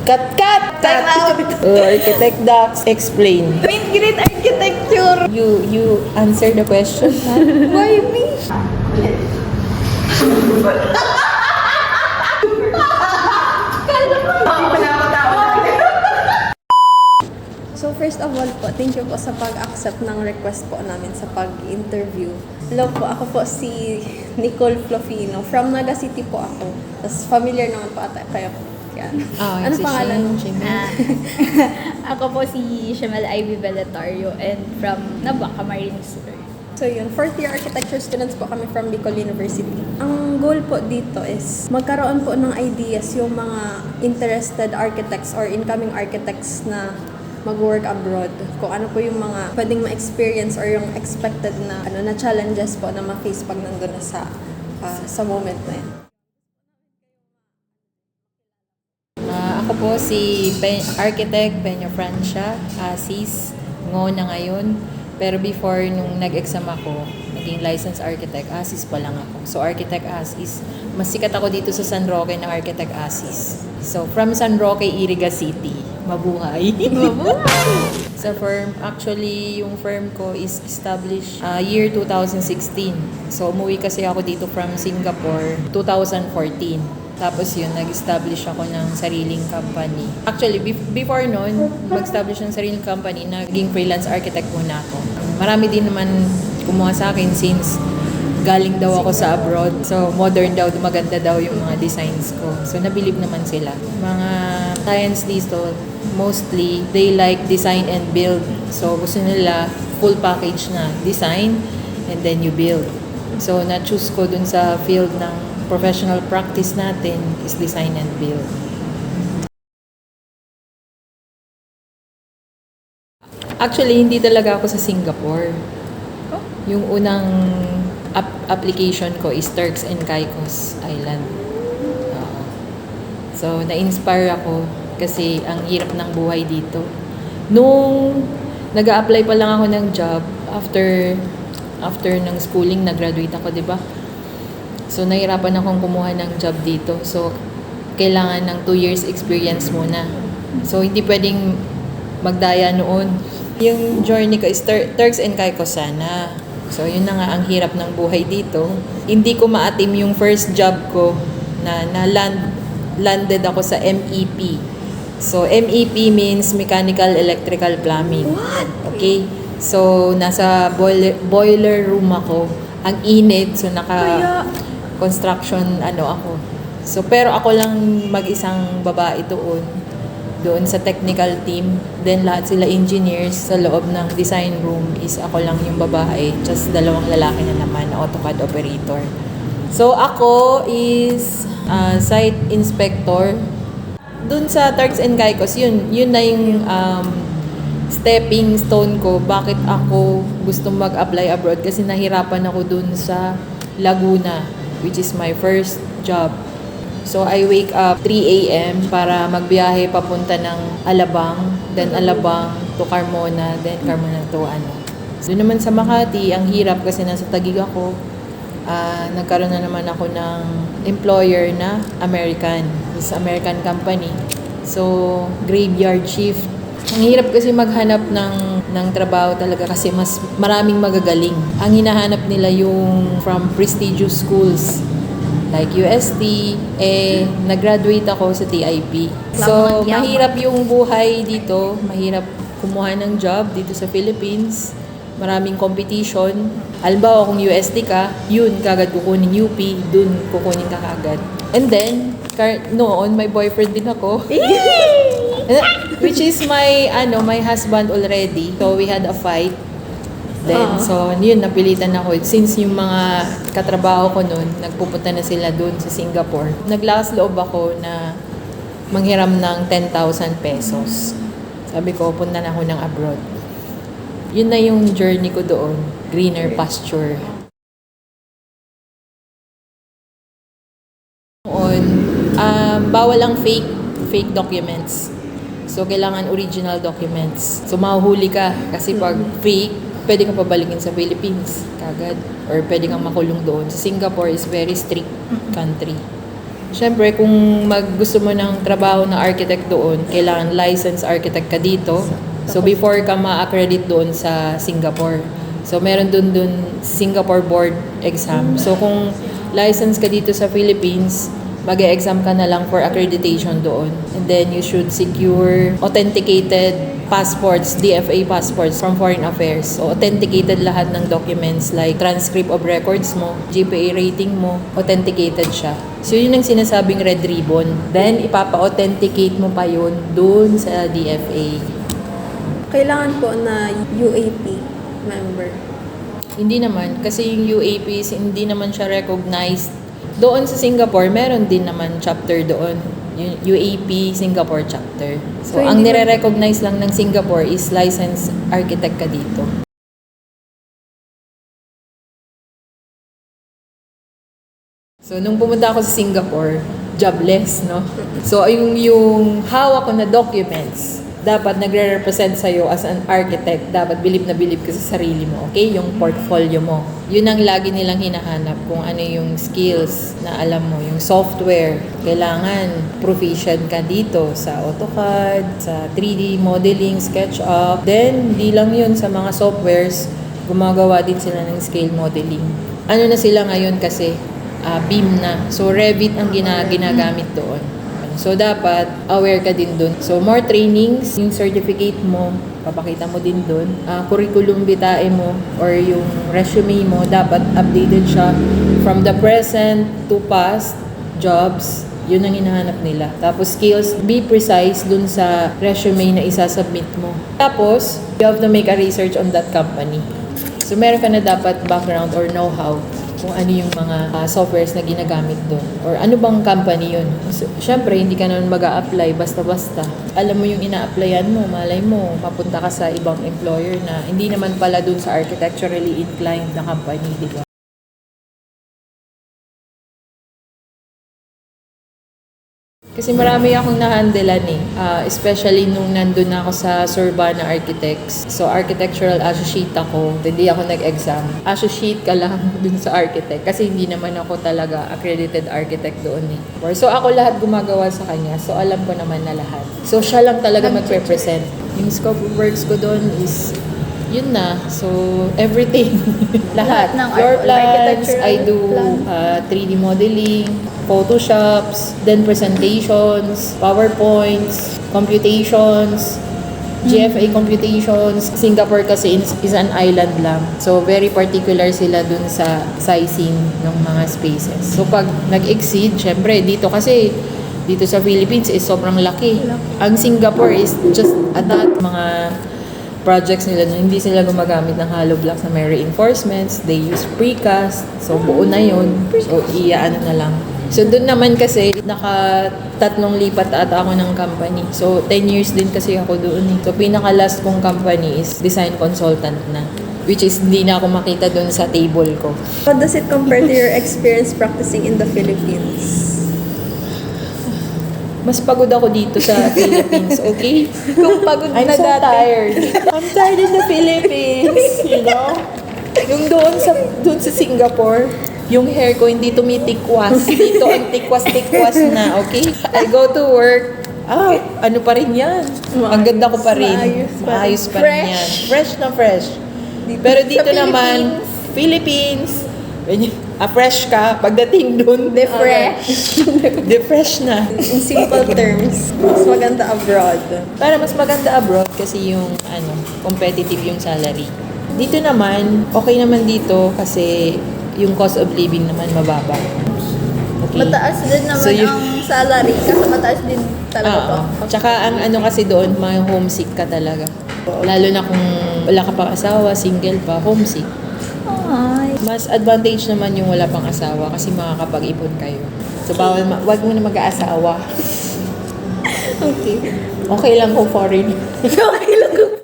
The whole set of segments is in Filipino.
Cut! Time out. Architect Dax, explain. Mid-grade architecture. You answer the question, ha? Why me? So first of all po, thank you po sa pag-accept ng request po namin sa pag-interview. Hello po, ako po si Nicole Flofino. From Naga City po ako. Tapos familiar naman po ata kayo. Yan. Ano si pangalan mo? Ako po si Shamel Ivy Velatario and from Nabak, Camarines Sur. So yun, fourth year architecture students po kami from Bicol University. Ang goal po dito is magkaroon po ng ideas yung mga interested architects or incoming architects na mag-work abroad. Kung ano po yung mga pwedeng ma-experience or yung expected na na challenges po na ma-face pag nandun na sa moment na yun. Ako po si Architect Peña Francia Asis, na ngayon. Pero before, nung nag-exam ako, naging licensed architect, Asis pa lang ako. So, Architect Asis. Mas sikat ako dito sa San Roque ng Architect Asis. So, from San Roque, Iriga City. Mabuhay. Sa firm, actually, yung firm ko is established year 2016. So, umuwi kasi ako dito from Singapore 2014. Tapos yun, nag-establish ako ng sariling company. Actually, before noon, mag-establish ng sariling company, naging freelance architect muna ako. Marami din naman kumuha sa akin since galing daw ako sa abroad. So, modern daw, maganda daw yung mga designs ko. So, nabilib naman sila. Mga clients dito, mostly, they like design and build. So, gusto nila full package na design and then you build. So, na-choose ko dun sa field ng professional practice natin is design and build. Actually, hindi talaga ako sa Singapore. Yung unang application ko is Turks and Caicos Island. So, na-inspire ako kasi ang hirap ng buhay dito. Nung nag-a-apply pa lang ako ng job, after ng schooling, nag-graduate ako, di ba? So, nahirapan akong kumuha ng job dito. So, kailangan ng 2 years experience muna. So, hindi pwedeng magdaya noon. Yung journey ko is Turks and Caicos sana. So, yun na nga ang hirap ng buhay dito. Hindi ko maatim yung first job ko na landed ako sa MEP. So, MEP means Mechanical Electrical Plumbing. What? Okay? So, nasa boiler room ako. Ang init. So, construction ako. So, pero ako lang mag-isang babae doon sa technical team. Then, lahat sila engineers sa loob ng design room is ako lang yung babae. Just 2 lalaki na naman, AutoCAD operator. So, ako is site inspector. Doon sa Turks and Caicos, yun na yung stepping stone ko. Bakit ako gusto mag-apply abroad? Kasi nahirapan ako doon sa Laguna, which is my first job. So, I wake up 3 a.m. para magbiyahe papunta ng Alabang, then Alabang to Carmona, then Carmona to So, naman sa Makati, ang hirap kasi nasa Taguig ako. Nagkaroon na naman ako ng employer na American. It's American company. So, graveyard shift. Ang hirap kasi maghanap ng trabaho talaga kasi mas maraming magagaling. Ang hinahanap nila yung from prestigious schools like UST, nag-graduate ako sa TIP. So, mahirap yung buhay dito. Mahirap kumuha ng job dito sa Philippines. Maraming competition. Halimbawa, kung UST ka, yun, kagad kukunin UP, dun kukunin ka kagad. And then, noon, may boyfriend din ako. Which is my husband already. So, we had a fight. Then, so, yun, napilitan ako. Since yung mga katrabaho ko noon, nagpupunta na sila doon sa Singapore. Naglakas loob ako na manghiram ng 10,000 pesos. Sabi ko, punta na ako ng abroad. Yun na yung journey ko doon. Greener pasture. Noon, bawal ang fake documents. So, kailangan original documents. So, mahuhuli ka. Kasi pag fake, pwede ka pabalikin sa Philippines kagad. Or pwede kang makulong doon. Sa Singapore is very strict country. Siyempre, kung gusto mo ng trabaho na architect doon, kailangan licensed architect ka dito. So, before ka ma-accredit doon sa Singapore. So, meron dun Singapore board exam. So, kung licensed ka dito sa Philippines, mag-e-exam ka na lang for accreditation doon. And then, you should secure authenticated passports, DFA passports from Foreign Affairs. So, authenticated lahat ng documents like transcript of records mo, GPA rating mo, authenticated siya. So, yun ang sinasabing red ribbon. Then, ipapa-authenticate mo pa yun dun sa DFA. Kailangan po na UAP member. Hindi naman, kasi yung UAPs, hindi naman siya recognized. Doon sa Singapore, meron din naman chapter doon. Yung UAP Singapore chapter. So, So, ang hindi nire-recognize lang ng Singapore is licensed architect ka dito. So, nung pumunta ako sa Singapore, jobless, no? So, yung hawak ko na documents, dapat nagre-represent sa'yo as an architect. Dapat bilib na bilib ka sa sarili mo, okay? Yung portfolio mo. Yun ang lagi nilang hinahanap kung ano yung skills na alam mo. Yung software, kailangan proficient ka dito sa AutoCAD, sa 3D modeling, SketchUp. Then, di lang yun sa mga softwares, gumagawa din sila ng scale modeling. Ano na sila ngayon kasi? BIM na. So, Revit ang ginagamit doon. So, dapat aware ka din dun. So, more trainings, yung certificate mo, papakita mo din dun. Curriculum vitae mo or yung resume mo, dapat updated siya from the present to past jobs. Yun ang hinahanap nila. Tapos, skills, be precise dun sa resume na isasubmit mo. Tapos, you have to make a research on that company. So, meron ka na dapat background or know-how kung ano yung mga softwares na ginagamit doon. Or ano bang company yun. So, syempre, hindi ka naman mag-a-apply basta-basta. Alam mo yung ina-applyan mo, malay mo, papunta ka sa ibang employer na hindi naman pala doon sa architecturally inclined na company, di ba? Kasi marami akong nahandelan especially nung nandun ako sa Sorbana Architects. So, architectural associate ako. Hindi ako nag-exam. Associate ka lang dun sa architect. Kasi hindi naman ako talaga accredited architect doon So, ako lahat gumagawa sa kanya. So, alam ko naman na lahat. So, siya lang talaga mag-represent. Yung scope of works ko doon is yun na. So, everything. Lahat. Ng Floor plans, architectural I do plan. 3D modeling, Photoshops, then presentations, PowerPoints, computations, GFA computations. Singapore kasi is an island lang. So, very particular sila dun sa sizing ng mga spaces. So, pag nag-exceed, syempre, dito sa Philippines is sobrang laki. Ang Singapore is just that mga projects nila, hindi sila gumagamit ng hollow blocks na may reinforcements. They use precast. So, buo na yun. So, iaano na lang. So, doon naman kasi, naka-3 lipat ata ako ng company. So, 10 years din kasi ako doon. So, pinaka-last kong company is design consultant na. Which is, hindi na ako makita doon sa table ko. How does it compare to your experience practicing in the Philippines? Mas pagod ako dito sa Philippines, okay? Kung pagod I'm na so dati. tired. I'm tired in the Philippines, you know? Yung doon sa Singapore, yung hair ko hindi tumitikwas. Dito ang tikwas-tikwas na, okay? I go to work, ano pa rin yan? Ang ganda ko pa rin. Maayos pa rin. Maayos pa rin yan. Fresh na fresh. Pero dito naman, Philippines, fresh ka. Pagdating dun, fresh na. In simple terms, mas maganda abroad. Para mas maganda abroad kasi yung competitive yung salary. Dito naman, okay naman dito kasi yung cost of living naman mababa. Okay. Mataas din naman So, ang salary kasi mataas din talaga po. Tsaka ang kasi doon, may homesick ka talaga. Lalo na kung wala ka pang asawa, single pa, homesick. Ay. Mas advantage naman yung wala pang asawa kasi makakapag-ipon kayo. So, wag mo na mag-aasawa. Okay. Okay lang kung foreign. Okay lang kung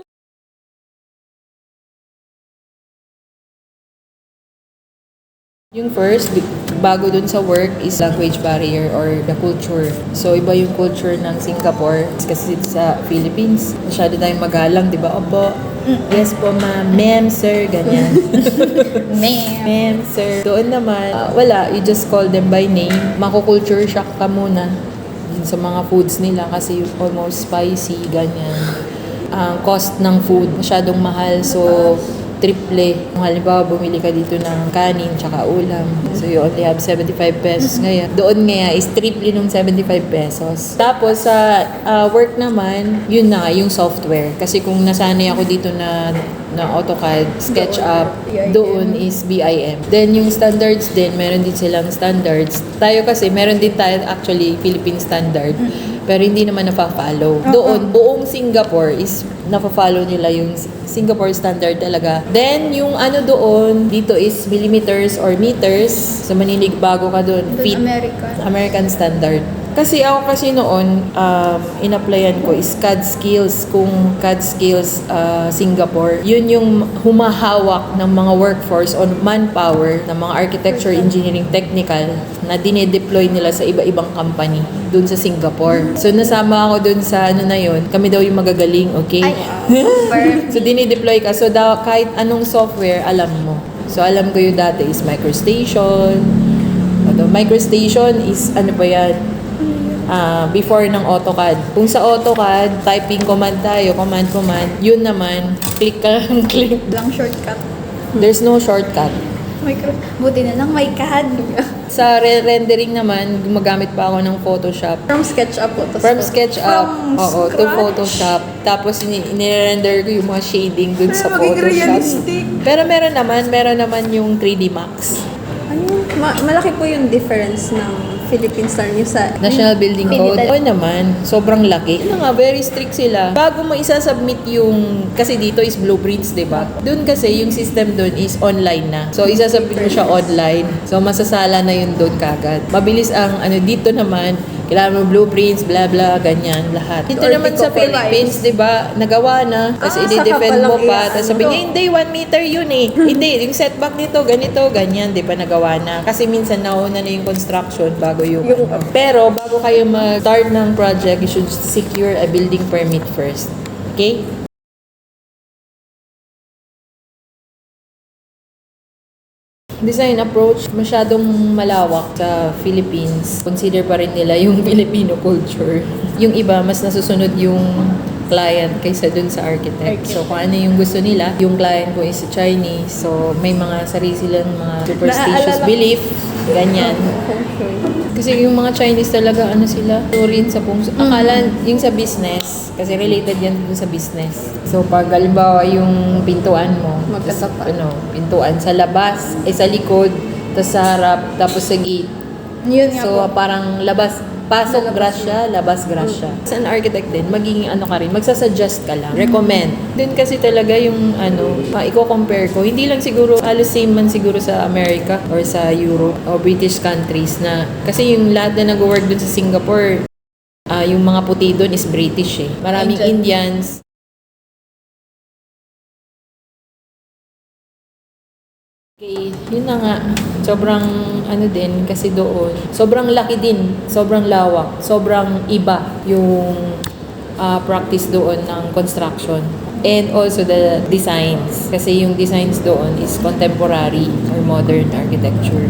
Yung first, bago dun sa work is language barrier or the culture. So, iba yung culture ng Singapore kasi sa Philippines. Masyado tayong magalang, di ba? Opo, Yes po, ma'am. Ma'am, sir, ganyan. Ma'am. Ma'am, sir. Doon naman, wala. You just call them by name. Mako-culture shock ka muna yun sa mga foods nila kasi almost spicy, ganyan. Ang cost ng food, masyadong mahal. So, triple. Kung halimbawa, bumili ka dito ng kanin tsaka ulam. So, you only have 75 pesos ngayon. Doon nga is triple nung 75 pesos. Tapos, sa work naman, yun na, yung software. Kasi kung nasanay ako dito na AutoCAD, SketchUp, doon is BIM. Then, yung standards din, meron din silang standards. Tayo kasi, meron din tayo actually Philippine standard. Pero hindi naman nafa-follow. Doon, buong Singapore is nafa-follow nila yung Singapore standard talaga. Then, yung ano doon, dito is millimeters or meters. So, manilig bago ka doon. Feet. American standard. Kasi ako noon, in-applyan ko is CAD skills. Kung CAD skills Singapore, yun yung humahawak ng mga workforce on manpower ng mga architecture, engineering, technical na dinedeploy nila sa iba-ibang company dun sa Singapore. So nasama ako dun sa ano na yun, kami daw yung magagaling, okay? So dinedeploy ka. So kahit anong software, alam mo. So alam ko yung dati is MicroStation. MicroStation is ano pa yan? Before ng AutoCAD. Kung sa AutoCAD, typing command tayo, command, yun naman, click ka lang, click. Lang shortcut. There's no shortcut. Buti na lang may CAD. Sa rendering naman, gumagamit pa ako ng Photoshop. From SketchUp po. From SketchUp, From to scratch. Photoshop. Tapos nire-render ko yung mga shading dun sa maging Photoshop. realistic. Pero meron naman yung 3D Max. Ayun, malaki po yung difference ng Philippine Star niyo sa National Building Code. Pinital. Oo naman, sobrang laki. Yun nga, very strict sila. Bago mo isasubmit yung, kasi dito is blueprints, di ba? Doon kasi, yung system doon is online na. So, isasubmit mo siya online. So, masasala na yun doon kagad. Mabilis ang, dito naman, kailangan mo blueprints, bla bla, ganyan, lahat. Dito Or naman di sa ko Philippines, di ba, nagawa na, tapos saka i-defend mo palang pa, tapos sabi niya, i-ano. hindi, 1 meter yun eh. Hindi, yung setback nito, ganito, ganyan, di ba, nagawa na. Kasi minsan nauna na yung construction bago yung Pero, bago kayo mag-start ng project, you should secure a building permit first. Okay? Design approach, masyadong malawak sa Philippines. Consider pa rin nila yung Filipino culture. Yung iba, mas nasusunod yung client kaysa dun sa architect. So, kung ano yung gusto nila, yung client ko is Chinese. So, may mga sarili silang mga superstitious belief. Ganyan. Kasi yung mga Chinese talaga, sila, turin sa akala yung sa business, kasi related yan dun sa business. So, pag halimbawa yung pintuan mo, Magkatapat. pintuan sa labas, sa likod, tapos sa harap, tapos sa gate. Yun nga So, po. parang pasok grasya, labas grasya. As an architect din, magiging ka rin, magsasuggest ka lang, recommend. Dun kasi talaga yung i-compare ko, hindi lang siguro, halos same man siguro sa America or sa Europe o British countries na, kasi yung lahat na nag-work dun sa Singapore, yung mga puti dun is British eh. Maraming Indians. Okay, yun na nga. Sobrang din kasi doon. Sobrang laki din, sobrang lawak, sobrang iba yung practice doon ng construction. And also the designs. Kasi yung designs doon is contemporary or modern architecture.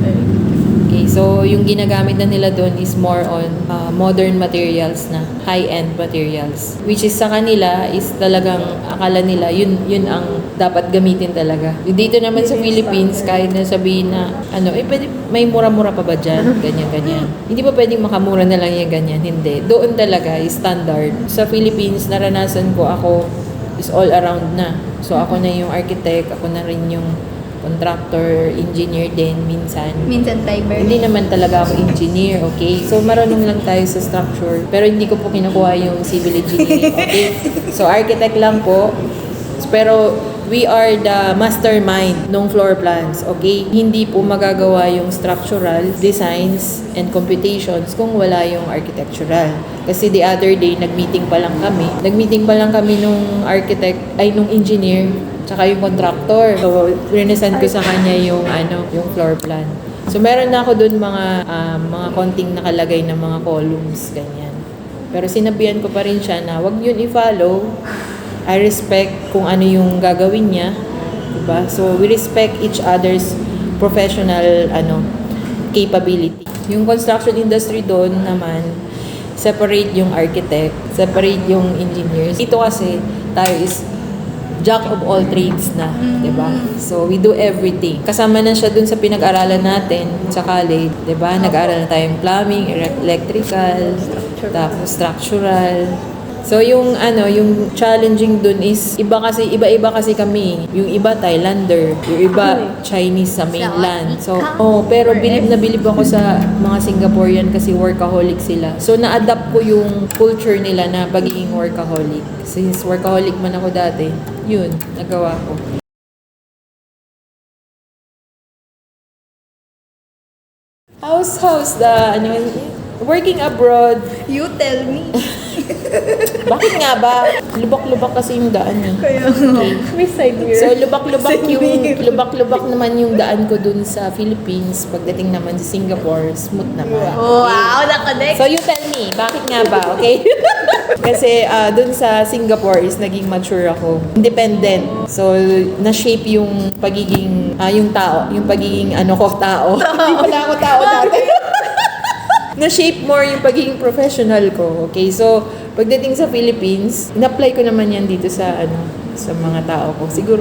Okay, so yung ginagamit na nila doon is more on modern materials na, high-end materials. Which is sa kanila is talagang akala nila yun ang dapat gamitin talaga. Dito naman sa Philippines, kahit na sabihin na pwede, may mura-mura pa ba dyan? Ganyan. Hindi pa pwedeng makamura na lang yung ganyan. Hindi. Doon talaga is standard. Sa Philippines, naranasan ko ako is all around na. So ako na yung architect, ako na rin yung contractor, engineer din minsan. Minsan driver. Hindi naman talaga ako engineer, okay? So, marunong lang tayo sa structure. Pero hindi ko po kinukuha yung civil engineering, okay? So, architect lang po. Pero, we are the mastermind ng floor plans, okay? Hindi po magagawa yung structural designs and computations kung wala yung architectural. Kasi the other day, nag-meeting pa lang kami nung architect, nung engineer, tsaka yung contractor. So, rinesan ko sa kanya yung floor plan. So, meron na ako dun mga konting nakalagay na mga columns, ganyan. Pero sinabihan ko pa rin siya na wag yun i-follow I respect kung ano yung gagawin niya, diba? So we respect each other's professional capability. Yung construction industry doon naman, separate yung architect, separate yung engineers. Ito kasi tayo is jack of all trades na, 'di ba? So we do everything. Kasama na siya dun sa pinag-aralan natin sa college, 'di ba? Nag-aaral na tayong plumbing, electrical, tapos structural. So yung yung challenging dun is iba-iba kasi kami. Yung iba Thailander, yung iba Chinese sa mainland. So pero bilib na bilib ako sa mga Singaporean kasi workaholic sila. So na-adapt ko yung culture nila na pagiging workaholic. Since workaholic man ako dati, yun, nagawa ko. How's the working abroad? You tell me. Bakit nga ba? Lubak-lubak kasi yung daan eh. Kaya, may side mirror. So lubak-lubak naman yung daan ko dun sa Philippines. Pagdating naman sa Singapore, smooth naman. Wow, na-connect. So you tell me, bakit nga ba? Okay? Kasi dun sa Singapore is naging mature ako. Independent. So na-shape yung pagiging yung tao, yung pagiging tao. Hindi pala ako tao dati. Na-shape more yung pagiging professional ko. Okay, so pagdating sa Philippines, in-apply ko naman yan dito sa sa mga tao ko. Siguro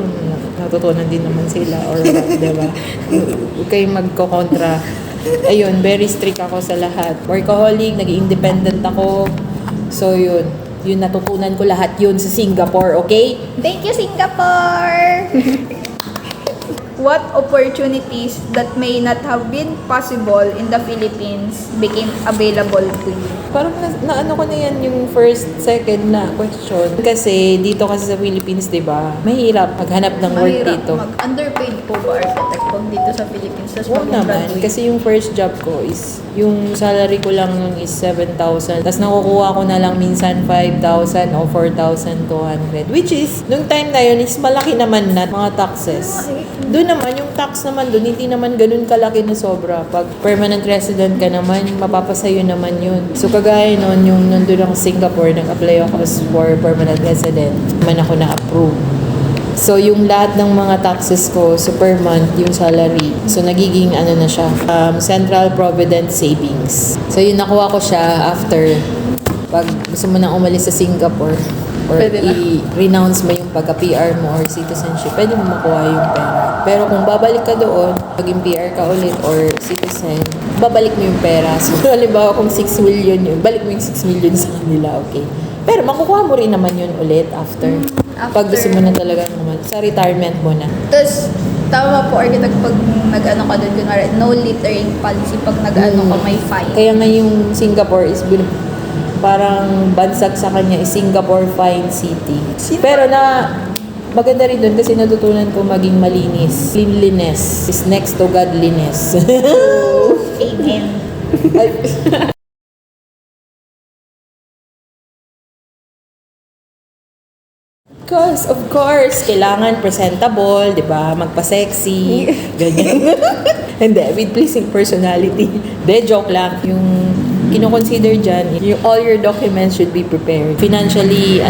natutunan din naman sila or what, diba? Huwag kayong magkokontra. Ayun, very strict ako sa lahat. Workaholic, naging independent ako. So yun natutunan ko lahat yun sa Singapore, okay? Thank you, Singapore! What opportunities that may not have been possible in the Philippines became available to you? Parang naano ko na yan yung first, second na question. Kasi dito kasi sa Philippines, di ba, mahirap maghanap ng work dito. Mag-underpaid po ba architect pag dito sa Philippines? Tapos Oo naman, mag-graduate? kasi yung first job ko is, yung salary ko lang nun is 7,000. Tapos nakukuha ko na lang minsan 5,000 o 4,200. Which is, nung time na yun is malaki naman na mga taxes. Doon naman, yung tax naman doon, hindi naman ganun kalaki na sobra. Pag permanent resident ka naman, mapapasayo naman yun. So kagaya nun, yung nandun ako sa Singapore, nag-apply ako for permanent resident. Man ako na-approve. So, yung lahat ng mga taxes ko, so per month, yung salary. So, nagiging na siya, Central Provident Savings. So, yun nakuha ko siya after pag gusto mo nang umalis sa Singapore or i-renounce mo yung pagka-PR mo or citizenship, pwede mo makuha yung pera. Pero kung babalik ka doon, paging PR ka ulit or citizen, babalik mo yung pera. So, halimbawa kung 6 million yun, balik mo yung 6 million sa kanila, okay? Pero makukuha mo rin naman yun ulit after. Pag gusto mo na talaga naman, sa retirement mo na. Tapos, tama po, architect, pag nag-ano ka doon, kunwari, no littering policy, pag nag-ano ka, may fine. Kaya nga yung Singapore is parang bansag sa kanya is Singapore Fine City. Pero maganda rin doon kasi natutunan ko maging malinis. Cleanliness is next to godliness. Amen. Because, of course, kailangan presentable, di ba? Magpa-sexy, ganyan. Hindi, with pleasing personality. De, joke lang. Yung kino-consider dyan, all your documents should be prepared. Financially,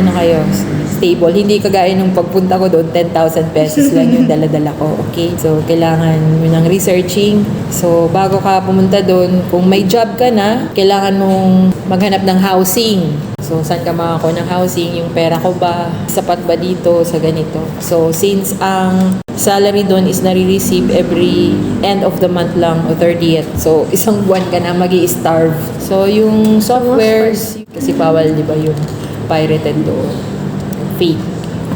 stable. Hindi kagaya nung pagpunta ko doon, 10,000 pesos lang yung dala-dala ko. Okay? So, kailangan mo ng researching. So, bago ka pumunta doon, kung may job ka na, kailangan mong maghanap ng housing. So, saan ka makakuha ng housing? Yung pera ko ba? Sapat ba dito sa ganito? So, since ang salary doon is nare-receive every end of the month lang o 30th. So, isang buwan ka na magi-starve. So, yung softwares, kasi bawal, di ba, yung pirated doon. Fake.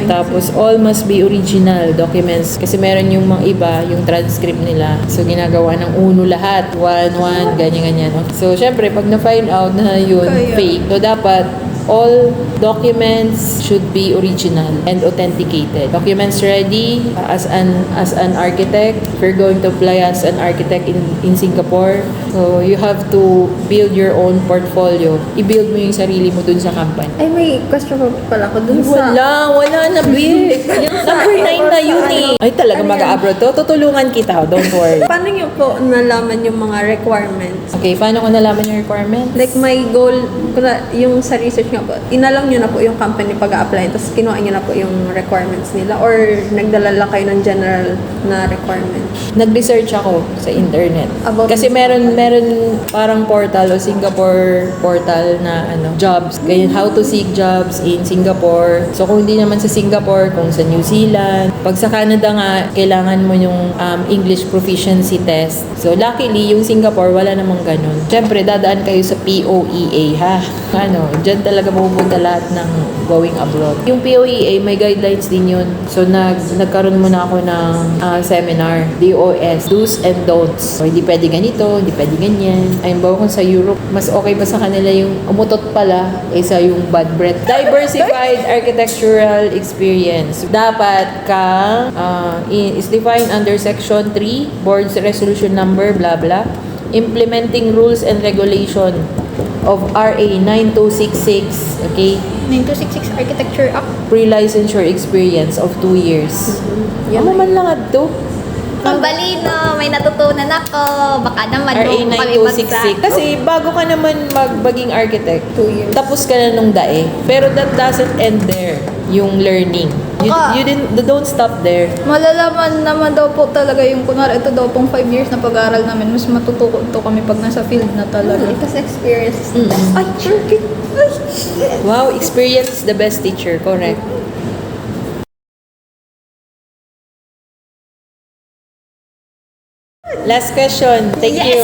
Tapos, all must be original documents. Kasi meron yung mga iba, yung transcript nila. So, ginagawa ng uno lahat. 1, ganyan-ganyan. So, syempre, pag na-find out na yun, fake. So, dapat, all documents should be original and authenticated. Documents ready as an architect. If you're going to apply as an architect in Singapore, so you have to build your own portfolio. I-build mo yung sarili mo dun sa company. Ay, may question pa pala ako dun sa... Wala na, Bill. Number 9 na yun eh. Ay, talaga mag-abroad to. Tutulungan kita, don't worry. Paano niyo po nalaman yung mga requirements? Okay, paano ko nalaman yung requirements? Like, my goal, yung sa research nga nga po, inalam nyo na po yung company pag-a-apply, tapos kinuha nyo na po yung requirements nila, or nagdala lang kayo ng general na requirements? Nag-research ako sa internet. About Kasi meron parang portal o Singapore portal na jobs. Kaya how to seek jobs in Singapore. So kung hindi naman sa Singapore, kung sa New Zealand. Pag sa Canada nga, kailangan mo yung English proficiency test. So luckily, yung Singapore, wala namang ganun. Siyempre, dadaan kayo sa POEA, ha? Dyan talaga mapupunta lahat ng going abroad. Yung POEA, may guidelines din yun. So nagkaroon muna ako ng seminar, DOS, do's and don'ts. So hindi pwede ganito, hindi pwede ganyan. Ayun ba kung sa Europe, mas okay pa sa kanila yung umutot pala kaysa yung bad breath. Diversified architectural experience. Dapat kang is defined under Section 3, Board's Resolution Number, blah blah. Implementing rules and regulation of RA 9266, okay? 9266 Architecture Act. Pre-licensure experience of 2 years. Yan man lang adto. Ang balino, may natutunan ako. Baka naman RA doon kami 9266. Kasi bago ka naman maging architect, 2 years. tapos ka na nung dae. Pero that doesn't end there, yung learning. You don't stop there. Malalaman naman daw po talaga yung kunwari ito daw pong 5 years na pag-aaral namin. Mas matutuko to kami pag nasa field na talaga. Kasi experience. Ay, perfect. Ay. Wow, experience is the best teacher, correct. Last question. Thank you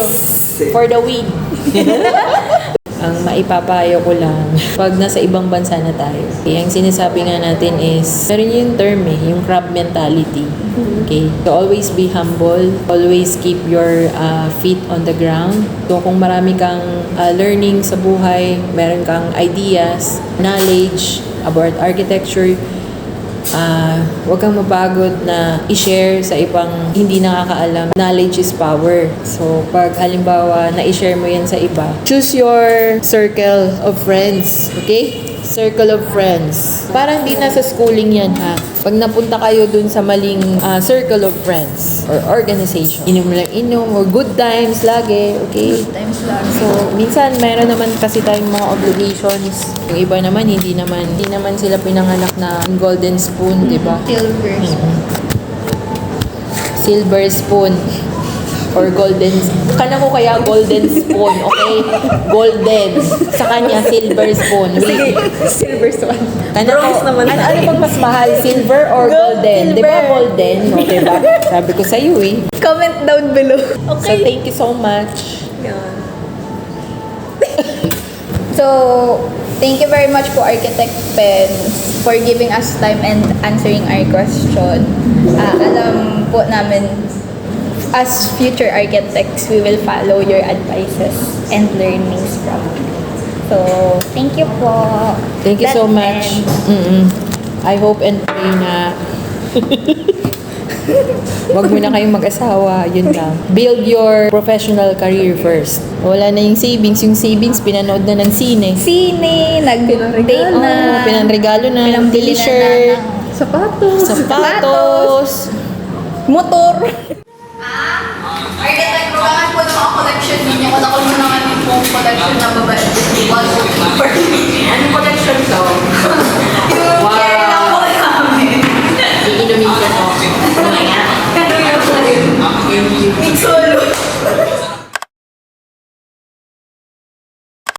for the win. Ang maipapayo ko lang, pag nasa ibang bansa na tayo, ang sinasabi nga natin is, meron yung term yung crab mentality. Okay? So always be humble, always keep your feet on the ground. So kung marami kang learning sa buhay, meron kang ideas, knowledge about architecture, huwag kang mapagod na i-share sa ibang hindi nakakaalam. Knowledge is power. So, pag halimbawa na i-share mo yan sa iba, choose your circle of friends. Okay? Circle of friends. Parang di na sa schooling yan, ha? Pag napunta kayo dun sa maling circle of friends or organization, inom lang inom or good times lagi. Okay? Times lang. So, minsan meron naman kasi tayong mga obligations. Yung iba naman, hindi naman sila pinanganak na golden spoon, di ba? Silver. Silver spoon or golden. Kana ko kaya golden spoon, okay? Golden. Sa kanya, silver spoon. Sige, silver swan. Bronze naman. Ano pag mas mahal? Silver or golden? Di ba golden? No, di ba? Sabi ko sa iyo eh. Comment down below. So, thank you so much. Yan. So, thank you very much po Architect Pens for giving us time and answering our question. Alam po namin, as future architects, we will follow your advices and learnings from you. So, thank you po. Thank you so That much. ends. I hope and pray na wag mo na kayong mag-asawa, yun lang. Build your professional career first. Wala na yung savings. Yung savings, pinanood na ng sine. Sine, nag-date Oo, na. pinanregalo na ng Pinambili na t-shirt, ng Sapatos. sapatos. motor. Architect, rugangan po ng mga collection ninyo. Kung ako mo naman yung collection na babae. Ano po